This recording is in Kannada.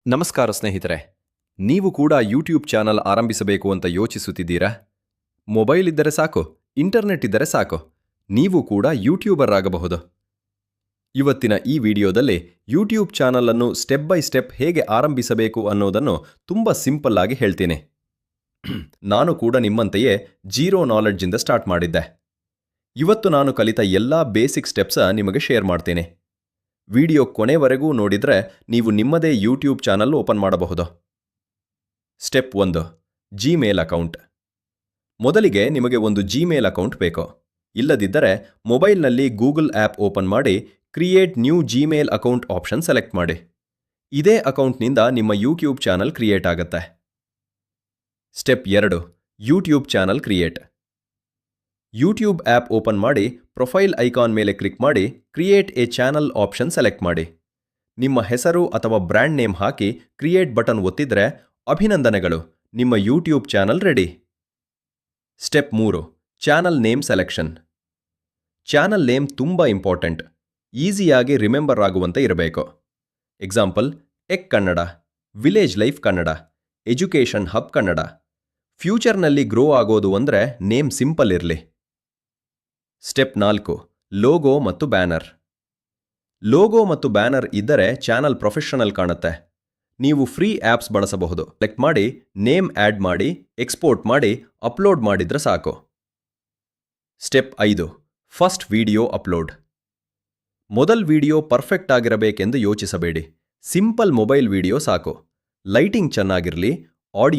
ನಮಸ್ಕಾರ ಸ್ನೇಹಿತರೆ, ನೀವು ಕೂಡ ಯೂಟ್ಯೂಬ್ ಚಾನಲ್ ಆರಂಭಿಸಬೇಕು ಅಂತ ಯೋಚಿಸುತ್ತಿದ್ದೀರಾ? ಮೊಬೈಲ್ ಇದ್ದರೆ ಸಾಕು, ಇಂಟರ್ನೆಟ್ ಇದ್ದರೆ ಸಾಕು, ನೀವು ಕೂಡ ಯೂಟ್ಯೂಬರ್ ಆಗಬಹುದು. ಇವತ್ತಿನ ಈ ವಿಡಿಯೋದಲ್ಲಿ ಯೂಟ್ಯೂಬ್ ಚಾನಲ್ ಅನ್ನು ಸ್ಟೆಪ್ ಬೈ ಸ್ಟೆಪ್ ಹೇಗೆ ಆರಂಭಿಸಬೇಕು ಅನ್ನೋದನ್ನು ತುಂಬ ಸಿಂಪಲ್ ಆಗಿ ಹೇಳ್ತೀನಿ. ನಾನು ಕೂಡ ನಿಮ್ಮಂತೆಯೇ ಜೀರೋ ನಾಲೆಡ್ಜ್ ಇಂದ ಸ್ಟಾರ್ಟ್ ಮಾಡಿದ್ದೆ. ಇವತ್ತು ನಾನು ಕಲಿತ ಎಲ್ಲಾ ಬೇಸಿಕ್ ಸ್ಟೆಪ್ಸ್ ನಿಮಗೆ ಶೇರ್ ಮಾಡ್ತೀನಿ. ವಿಡಿಯೋ ಕೊನೆವರೆಗೂ ನೋಡಿದ್ರೆ ನೀವು ನಿಮ್ಮದೇ ಯೂಟ್ಯೂಬ್ ಚಾನಲ್ ಓಪನ್ ಮಾಡಬಹುದು. Step 1, Gmail account. ಮೊದಲಿಗೆ ನಿಮಗೆ ಒಂದು ಜಿಮೇಲ್ ಅಕೌಂಟ್ ಬೇಕು. ಇಲ್ಲದಿದ್ದರೆ ಮೊಬೈಲ್ನಲ್ಲಿ ಗೂಗಲ್ ಆ್ಯಪ್ ಓಪನ್ ಮಾಡಿ create new Gmail account option select ಮಾಡಿ. ಇದೇ ಅಕೌಂಟ್ನಿಂದ ನಿಮ್ಮ ಯೂಟ್ಯೂಬ್ ಚಾನಲ್ ಕ್ರಿಯೇಟ್ ಆಗುತ್ತೆ. Step 2, YouTube channel create. YouTube app open ಮಾಡಿ ಪ್ರೊಫೈಲ್ ಐಕಾನ್ ಮೇಲೆ ಕ್ಲಿಕ್ ಮಾಡಿ create a channel option select ಮಾಡಿ. ನಿಮ್ಮ ಹೆಸರು ಅಥವಾ ಬ್ರ್ಯಾಂಡ್ ನೇಮ್ ಹಾಕಿ ಕ್ರಿಯೇಟ್ ಬಟನ್ ಒತ್ತಿದ್ರೆ ಅಭಿನಂದನೆಗಳು, ನಿಮ್ಮ YouTube channel ready. Step 3, channel name selection. Channel name ತುಂಬ ಇಂಪಾರ್ಟೆಂಟ್. ಈಸಿಯಾಗಿ ರಿಮೆಂಬರ್ ಆಗುವಂತೆ ಇರಬೇಕು. ಎಕ್ಸಾಂಪಲ್: ಎಕ್ Kannada, village life Kannada, education hub Kannada. ಫ್ಯೂಚರ್ನಲ್ಲಿ ಗ್ರೋ ಆಗೋದು ಅಂದರೆ ನೇಮ್ ಸಿಂಪಲ್ ಇರಲಿ. ಸ್ಟೆಪ್ 4, ಲೋಗೋ ಮತ್ತು ಬ್ಯಾನರ್. ಲೋಗೋ ಮತ್ತು ಬ್ಯಾನರ್ ಇದ್ದರೆ ಚಾನಲ್ ಪ್ರೊಫೆಷನಲ್ ಕಾಣುತ್ತೆ. ನೀವು ಫ್ರೀ ಆ್ಯಪ್ಸ್ ಬಳಸಬಹುದು. ಸೆಲೆಕ್ಟ್ ಮಾಡಿ, ನೇಮ್ ಆ್ಯಡ್ ಮಾಡಿ, ಎಕ್ಸ್ಪೋರ್ಟ್ ಮಾಡಿ, ಅಪ್ಲೋಡ್ ಮಾಡಿದ್ರೆ ಸಾಕು. Step 5, first video upload. ಮೊದಲ ವಿಡಿಯೋ ಪರ್ಫೆಕ್ಟ್ ಆಗಿರಬೇಕೆಂದು ಯೋಚಿಸಬೇಡಿ. ಸಿಂಪಲ್ ಮೊಬೈಲ್ ವಿಡಿಯೋ ಸಾಕು. ಲೈಟಿಂಗ್ ಚೆನ್ನಾಗಿರಲಿ, ಆಡಿಯೋ